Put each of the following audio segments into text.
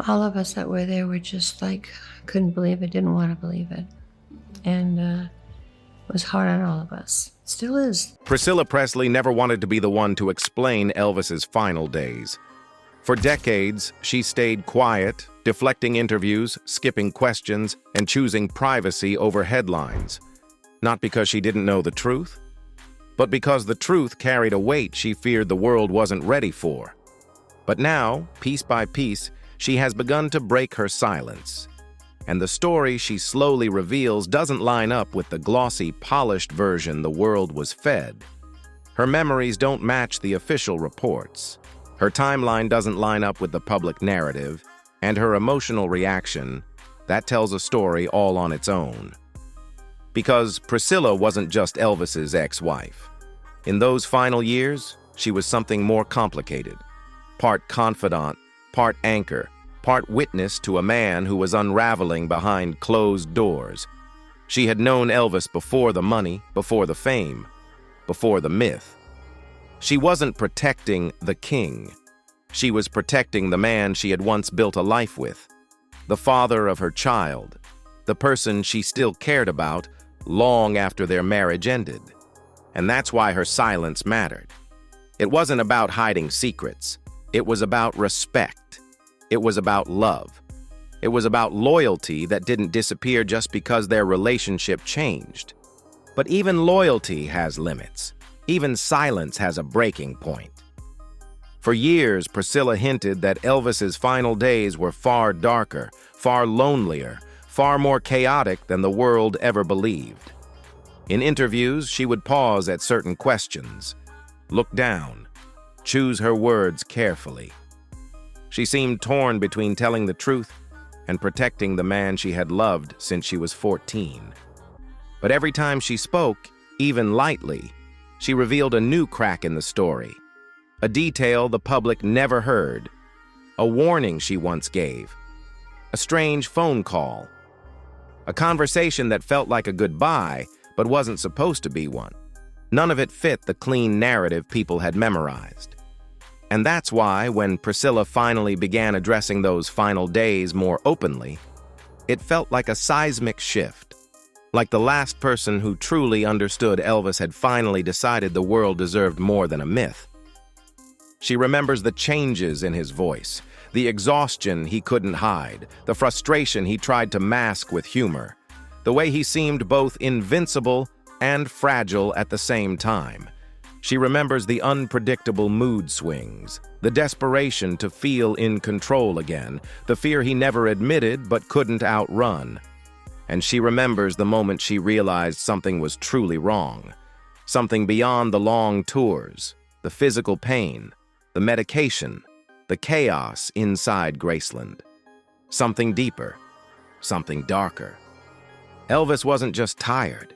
All of us that were there were just like, couldn't believe it, didn't want to believe it. And it was hard on all of us. Still is. Priscilla Presley never wanted to be the one to explain Elvis's final days. For decades, she stayed quiet, deflecting interviews, skipping questions, and choosing privacy over headlines. Not because she didn't know the truth, but because the truth carried a weight she feared the world wasn't ready for. But now, piece by piece, she has begun to break her silence. And the story she slowly reveals doesn't line up with the glossy, polished version the world was fed. Her memories don't match the official reports. Her timeline doesn't line up with the public narrative, and her emotional reaction, that tells a story all on its own. Because Priscilla wasn't just Elvis's ex-wife. In those final years, she was something more complicated. Part confidant, part anchor, part witness to a man who was unraveling behind closed doors. She had known Elvis before the money, before the fame, before the myth. She wasn't protecting the king. She was protecting the man she had once built a life with, the father of her child, the person she still cared about long after their marriage ended. And that's why her silence mattered. It wasn't about hiding secrets. It was about respect. It was about love. It was about loyalty that didn't disappear just because their relationship changed. But even loyalty has limits. Even silence has a breaking point. For years, Priscilla hinted that Elvis's final days were far darker, far lonelier, far more chaotic than the world ever believed. In interviews, she would pause at certain questions, look down, choose her words carefully. She seemed torn between telling the truth and protecting the man she had loved since she was 14. But every time she spoke, even lightly, she revealed a new crack in the story, a detail the public never heard, a warning she once gave, a strange phone call, a conversation that felt like a goodbye but wasn't supposed to be one. None of it fit the clean narrative people had memorized. And that's why, when Priscilla finally began addressing those final days more openly, it felt like a seismic shift. Like the last person who truly understood Elvis had finally decided the world deserved more than a myth. She remembers the changes in his voice, the exhaustion he couldn't hide, the frustration he tried to mask with humor, the way he seemed both invincible and fragile at the same time. She remembers the unpredictable mood swings, the desperation to feel in control again, the fear he never admitted but couldn't outrun. And she remembers the moment she realized something was truly wrong, something beyond the long tours, the physical pain, the medication, the chaos inside Graceland. Something deeper, something darker. Elvis wasn't just tired.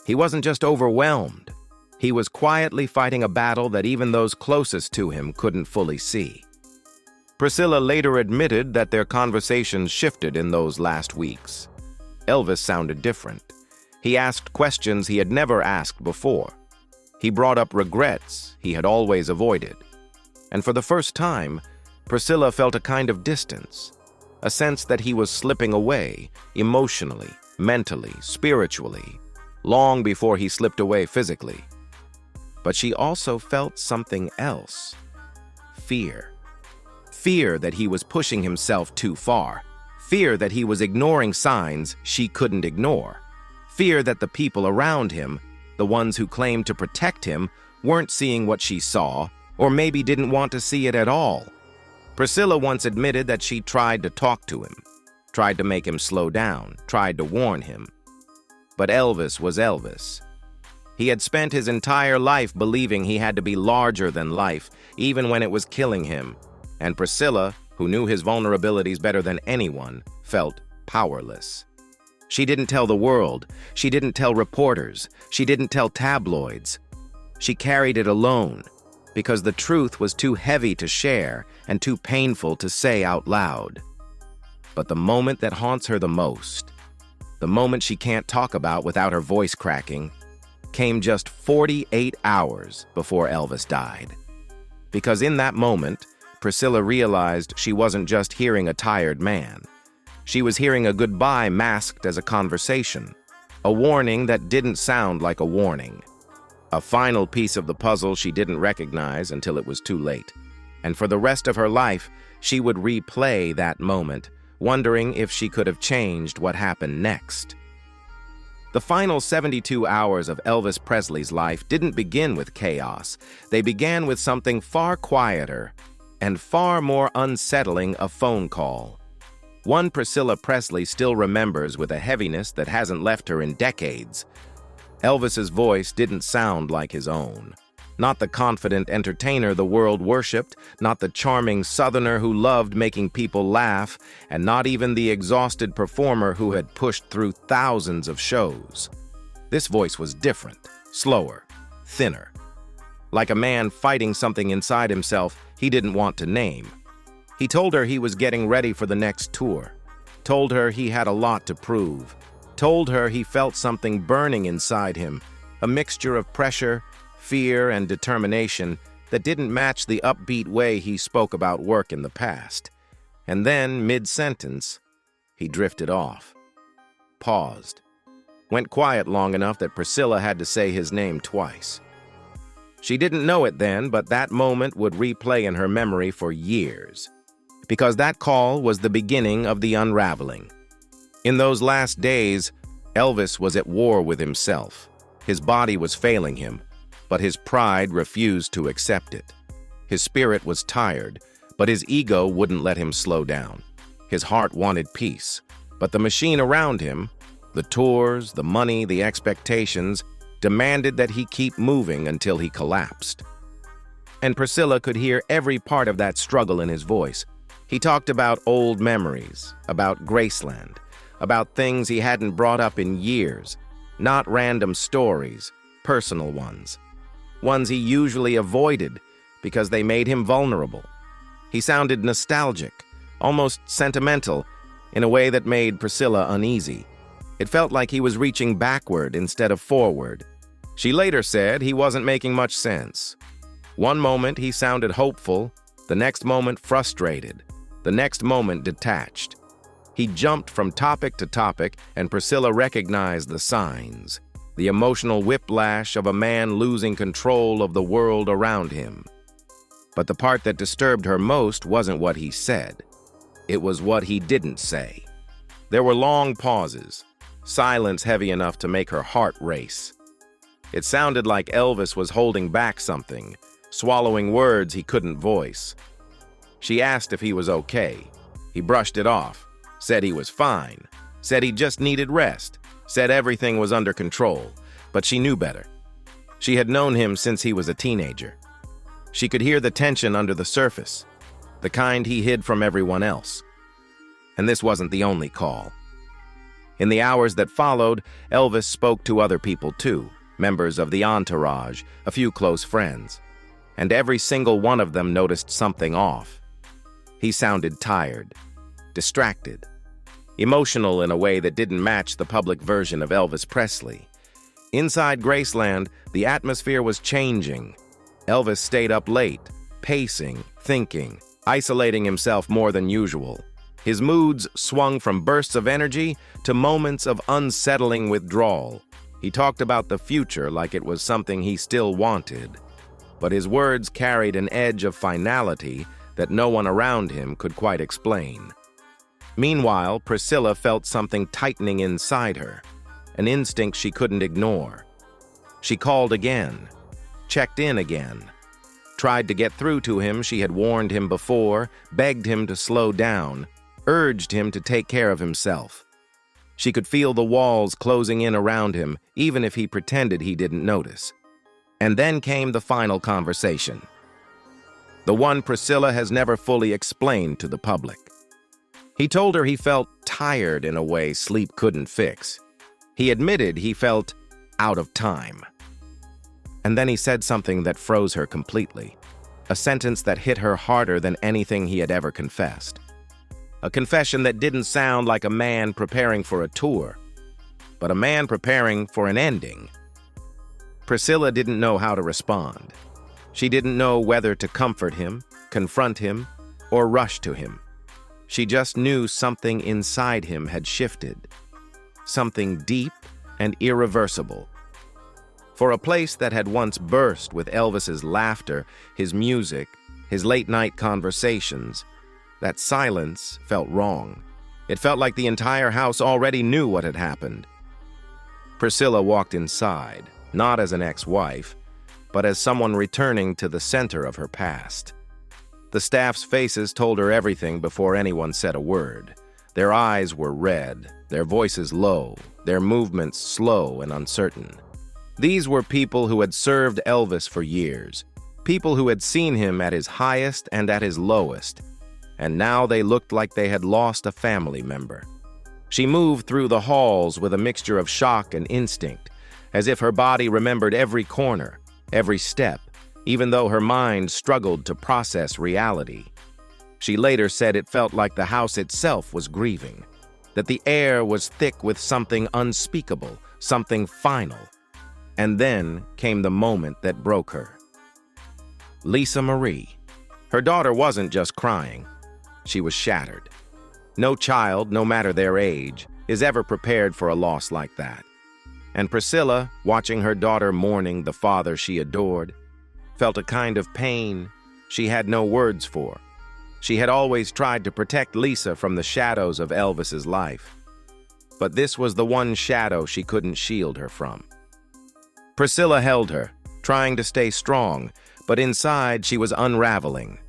He wasn't just overwhelmed. He was quietly fighting a battle that even those closest to him couldn't fully see. Priscilla later admitted that their conversations shifted in those last weeks. Elvis sounded different. He asked questions he had never asked before. He brought up regrets he had always avoided. And for the first time, Priscilla felt a kind of distance, a sense that he was slipping away, emotionally, mentally, spiritually, long before he slipped away physically. But she also felt something else. Fear. Fear that he was pushing himself too far. Fear that he was ignoring signs she couldn't ignore. Fear that the people around him, the ones who claimed to protect him, weren't seeing what she saw, or maybe didn't want to see it at all. Priscilla once admitted that she tried to talk to him, tried to make him slow down, tried to warn him. But Elvis was Elvis. He had spent his entire life believing he had to be larger than life, even when it was killing him. And Priscilla, who knew his vulnerabilities better than anyone, felt powerless. She didn't tell the world. She didn't tell reporters. She didn't tell tabloids. She carried it alone, because the truth was too heavy to share and too painful to say out loud. But the moment that haunts her the most, the moment she can't talk about without her voice cracking, came just 48 hours before Elvis died. Because in that moment, Priscilla realized she wasn't just hearing a tired man. She was hearing a goodbye masked as a conversation, a warning that didn't sound like a warning. A final piece of the puzzle she didn't recognize until it was too late. And for the rest of her life, she would replay that moment, wondering if she could have changed what happened next. The final 72 hours of Elvis Presley's life didn't begin with chaos. They began with something far quieter and far more unsettling: a phone call. One Priscilla Presley still remembers with a heaviness that hasn't left her in decades. Elvis's voice didn't sound like his own. Not the confident entertainer the world worshipped, not the charming Southerner who loved making people laugh, and not even the exhausted performer who had pushed through thousands of shows. This voice was different, slower, thinner. Like a man fighting something inside himself he didn't want to name. He told her he was getting ready for the next tour, told her he had a lot to prove, told her he felt something burning inside him, a mixture of pressure, fear, and determination that didn't match the upbeat way he spoke about work in the past. And then, mid-sentence, he drifted off, paused, went quiet long enough that Priscilla had to say his name twice. She didn't know it then, but that moment would replay in her memory for years, because that call was the beginning of the unraveling. In those last days, Elvis was at war with himself. His body was failing him, but his pride refused to accept it. His spirit was tired, but his ego wouldn't let him slow down. His heart wanted peace, but the machine around him, the tours, the money, the expectations, demanded that he keep moving until he collapsed. And Priscilla could hear every part of that struggle in his voice. He talked about old memories, about Graceland, about things he hadn't brought up in years, not random stories, personal ones he usually avoided because they made him vulnerable. He sounded nostalgic, almost sentimental, in a way that made Priscilla uneasy. It felt like he was reaching backward instead of forward. She later said he wasn't making much sense. One moment he sounded hopeful, the next moment frustrated, the next moment detached. He jumped from topic to topic, and Priscilla recognized the signs. The emotional whiplash of a man losing control of the world around him. But the part that disturbed her most wasn't what he said. It was what he didn't say. There were long pauses, silence heavy enough to make her heart race. It sounded like Elvis was holding back something, swallowing words he couldn't voice. She asked if he was okay. He brushed it off, said he was fine, said he just needed rest, said everything was under control, but she knew better. She had known him since he was a teenager. She could hear the tension under the surface, the kind he hid from everyone else. And this wasn't the only call. In the hours that followed, Elvis spoke to other people too, members of the entourage, a few close friends, and every single one of them noticed something off. He sounded tired, distracted, emotional in a way that didn't match the public version of Elvis Presley. Inside Graceland, the atmosphere was changing. Elvis stayed up late, pacing, thinking, isolating himself more than usual. His moods swung from bursts of energy to moments of unsettling withdrawal. He talked about the future like it was something he still wanted, but his words carried an edge of finality that no one around him could quite explain. Meanwhile, Priscilla felt something tightening inside her, an instinct she couldn't ignore. She called again, checked in again, tried to get through to him. She had warned him before, begged him to slow down, urged him to take care of himself. She could feel the walls closing in around him, even if he pretended he didn't notice. And then came the final conversation, the one Priscilla has never fully explained to the public. He told her he felt tired in a way sleep couldn't fix. He admitted he felt out of time. And then he said something that froze her completely, a sentence that hit her harder than anything he had ever confessed. A confession that didn't sound like a man preparing for a tour, but a man preparing for an ending. Priscilla didn't know how to respond. She didn't know whether to comfort him, confront him, or rush to him. She just knew something inside him had shifted, something deep and irreversible. For a place that had once burst with Elvis's laughter, his music, his late-night conversations, that silence felt wrong. It felt like the entire house already knew what had happened. Priscilla walked inside, not as an ex-wife, but as someone returning to the center of her past. The staff's faces told her everything before anyone said a word. Their eyes were red, their voices low, their movements slow and uncertain. These were people who had served Elvis for years, people who had seen him at his highest and at his lowest, and now they looked like they had lost a family member. She moved through the halls with a mixture of shock and instinct, as if her body remembered every corner, every step, even though her mind struggled to process reality. She later said it felt like the house itself was grieving, that the air was thick with something unspeakable, something final. And then came the moment that broke her. Lisa Marie. Her daughter wasn't just crying. She was shattered. No child, no matter their age, is ever prepared for a loss like that. And Priscilla, watching her daughter mourning the father she adored, felt a kind of pain she had no words for. She had always tried to protect Lisa from the shadows of Elvis's life. But this was the one shadow she couldn't shield her from. Priscilla held her, trying to stay strong, but inside she was unraveling.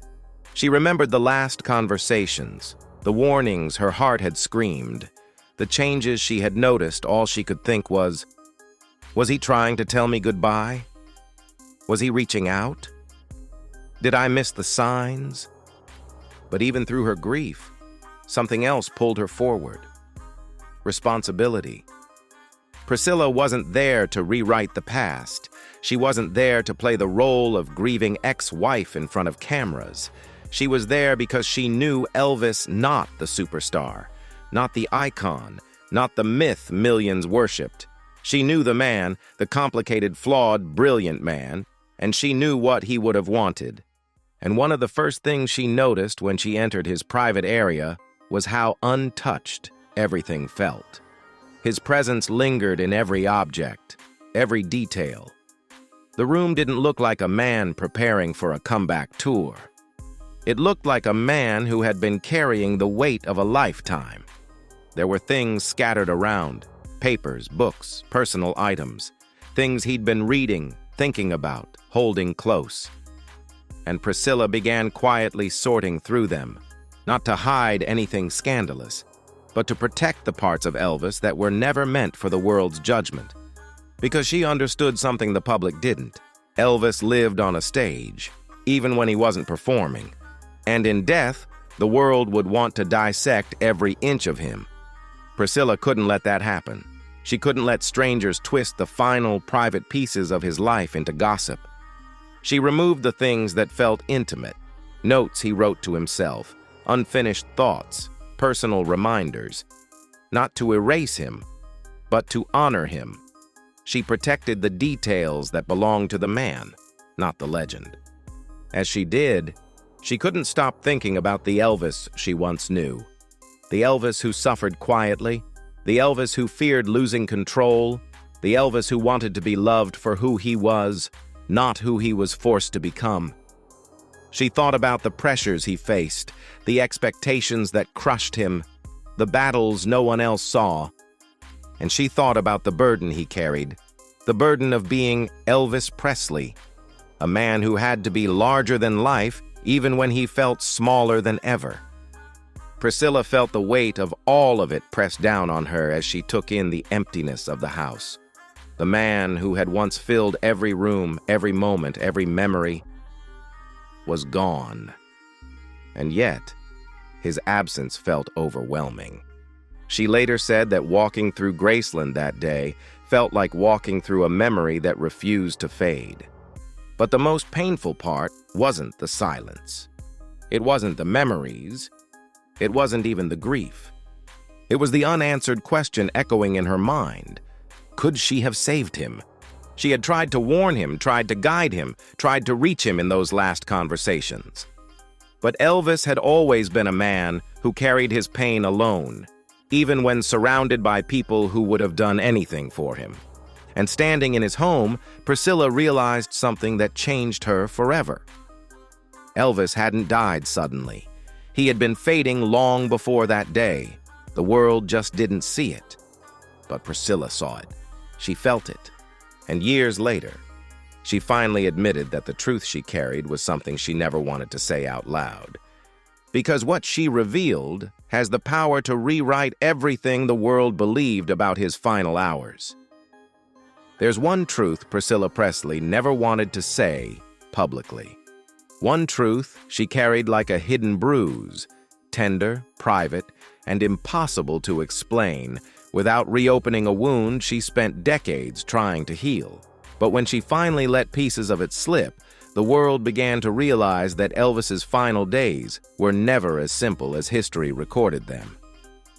She remembered the last conversations, the warnings her heart had screamed, the changes she had noticed. All she could think was he trying to tell me goodbye? Was he reaching out? Did I miss the signs? But even through her grief, something else pulled her forward. Responsibility. Priscilla wasn't there to rewrite the past. She wasn't there to play the role of grieving ex-wife in front of cameras. She was there because she knew Elvis, not the superstar, not the icon, not the myth millions worshipped. She knew the man, the complicated, flawed, brilliant man, and she knew what he would have wanted. And one of the first things she noticed when she entered his private area was how untouched everything felt. His presence lingered in every object, every detail. The room didn't look like a man preparing for a comeback tour. It looked like a man who had been carrying the weight of a lifetime. There were things scattered around, papers, books, personal items, things he'd been reading, thinking about, holding close. And Priscilla began quietly sorting through them, not to hide anything scandalous, but to protect the parts of Elvis that were never meant for the world's judgment. Because she understood something the public didn't. Elvis lived on a stage, even when he wasn't performing. And in death, the world would want to dissect every inch of him. Priscilla couldn't let that happen. She couldn't let strangers twist the final, private pieces of his life into gossip. She removed the things that felt intimate, notes he wrote to himself, unfinished thoughts, personal reminders, not to erase him, but to honor him. She protected the details that belonged to the man, not the legend. As she did, she couldn't stop thinking about the Elvis she once knew. The Elvis who suffered quietly, the Elvis who feared losing control, the Elvis who wanted to be loved for who he was, not who he was forced to become. She thought about the pressures he faced, the expectations that crushed him, the battles no one else saw. And she thought about the burden he carried, the burden of being Elvis Presley, a man who had to be larger than life even when he felt smaller than ever. Priscilla felt the weight of all of it pressed down on her as she took in the emptiness of the house. The man who had once filled every room, every moment, every memory, was gone. And yet, his absence felt overwhelming. She later said that walking through Graceland that day felt like walking through a memory that refused to fade. But the most painful part wasn't the silence. It wasn't the memories. It wasn't even the grief. It was the unanswered question echoing in her mind. Could she have saved him? She had tried to warn him, tried to guide him, tried to reach him in those last conversations. But Elvis had always been a man who carried his pain alone, even when surrounded by people who would have done anything for him. And standing in his home, Priscilla realized something that changed her forever. Elvis hadn't died suddenly. He had been fading long before that day. The world just didn't see it. But Priscilla saw it. She felt it. And years later, she finally admitted that the truth she carried was something she never wanted to say out loud. Because what she revealed has the power to rewrite everything the world believed about his final hours. There's one truth Priscilla Presley never wanted to say publicly. One truth she carried like a hidden bruise, tender, private, and impossible to explain. Without reopening a wound she spent decades trying to heal. But when she finally let pieces of it slip, the world began to realize that Elvis's final days were never as simple as history recorded them.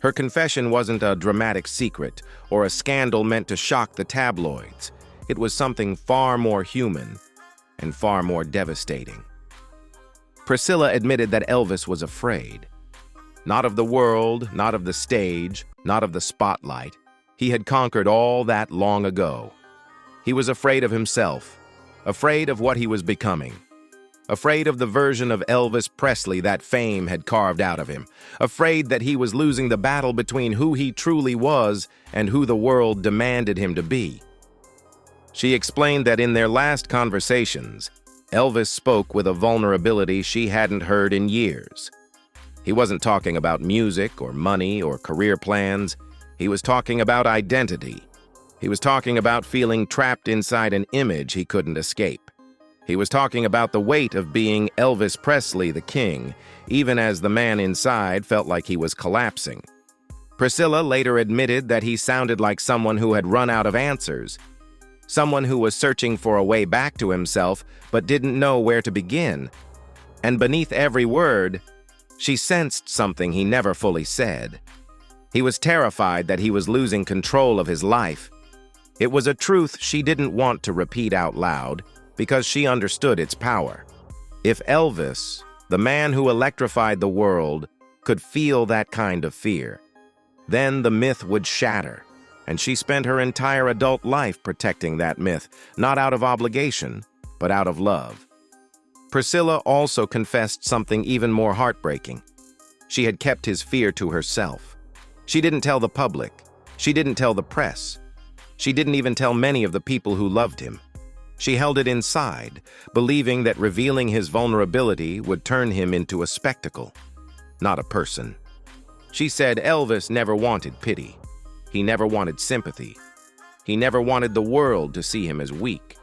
Her confession wasn't a dramatic secret or a scandal meant to shock the tabloids. It was something far more human and far more devastating. Priscilla admitted that Elvis was afraid. Not of the world, not of the stage, not of the spotlight. He had conquered all that long ago. He was afraid of himself, afraid of what he was becoming, afraid of the version of Elvis Presley that fame had carved out of him, afraid that he was losing the battle between who he truly was and who the world demanded him to be. She explained that in their last conversations, Elvis spoke with a vulnerability she hadn't heard in years. He wasn't talking about music or money or career plans. He was talking about identity. He was talking about feeling trapped inside an image he couldn't escape. He was talking about the weight of being Elvis Presley the king, even as the man inside felt like he was collapsing. Priscilla later admitted that he sounded like someone who had run out of answers, someone who was searching for a way back to himself but didn't know where to begin. And beneath every word, she sensed something he never fully said. He was terrified that he was losing control of his life. It was a truth she didn't want to repeat out loud because she understood its power. If Elvis, the man who electrified the world, could feel that kind of fear, then the myth would shatter, and she spent her entire adult life protecting that myth, not out of obligation, but out of love. Priscilla also confessed something even more heartbreaking. She had kept his fear to herself. She didn't tell the public. She didn't tell the press. She didn't even tell many of the people who loved him. She held it inside, believing that revealing his vulnerability would turn him into a spectacle, not a person. She said Elvis never wanted pity. He never wanted sympathy. He never wanted the world to see him as weak.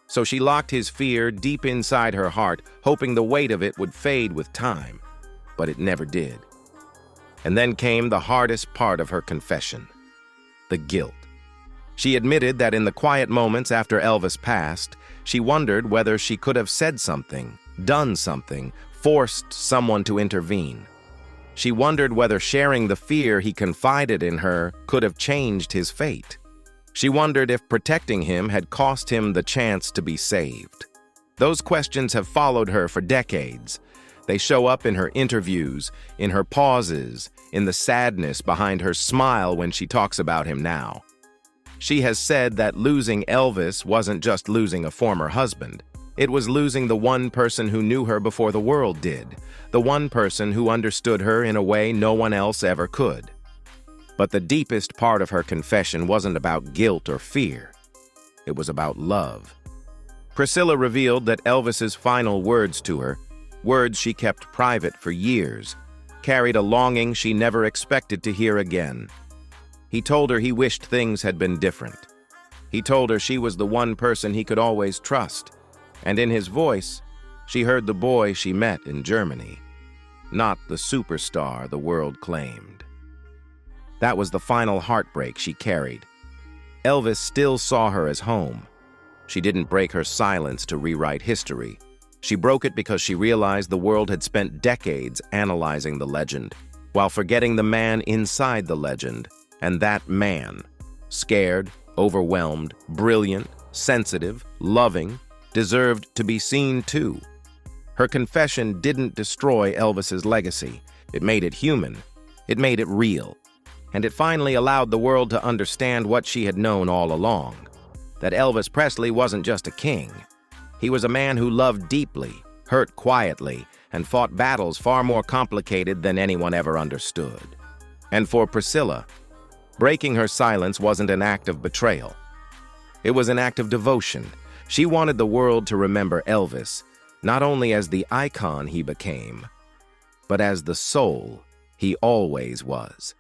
So she locked his fear deep inside her heart, hoping the weight of it would fade with time. But it never did. And then came the hardest part of her confession, the guilt. She admitted that in the quiet moments after Elvis passed, she wondered whether she could have said something, done something, forced someone to intervene. She wondered whether sharing the fear he confided in her could have changed his fate. She wondered if protecting him had cost him the chance to be saved. Those questions have followed her for decades. They show up in her interviews, in her pauses, in the sadness behind her smile when she talks about him now. She has said that losing Elvis wasn't just losing a former husband. It was losing the one person who knew her before the world did, the one person who understood her in a way no one else ever could. But the deepest part of her confession wasn't about guilt or fear. It was about love. Priscilla revealed that Elvis's final words to her, words she kept private for years, carried a longing she never expected to hear again. He told her he wished things had been different. He told her she was the one person he could always trust, and in his voice, she heard the boy she met in Germany, not the superstar the world claimed. That was the final heartbreak she carried. Elvis still saw her as home. She didn't break her silence to rewrite history. She broke it because she realized the world had spent decades analyzing the legend, while forgetting the man inside the legend. And that man, scared, overwhelmed, brilliant, sensitive, loving, deserved to be seen too. Her confession didn't destroy Elvis's legacy. It made it human. It made it real. And it finally allowed the world to understand what she had known all along, that Elvis Presley wasn't just a king. He was a man who loved deeply, hurt quietly, and fought battles far more complicated than anyone ever understood. And for Priscilla, breaking her silence wasn't an act of betrayal. It was an act of devotion. She wanted the world to remember Elvis, not only as the icon he became, but as the soul he always was.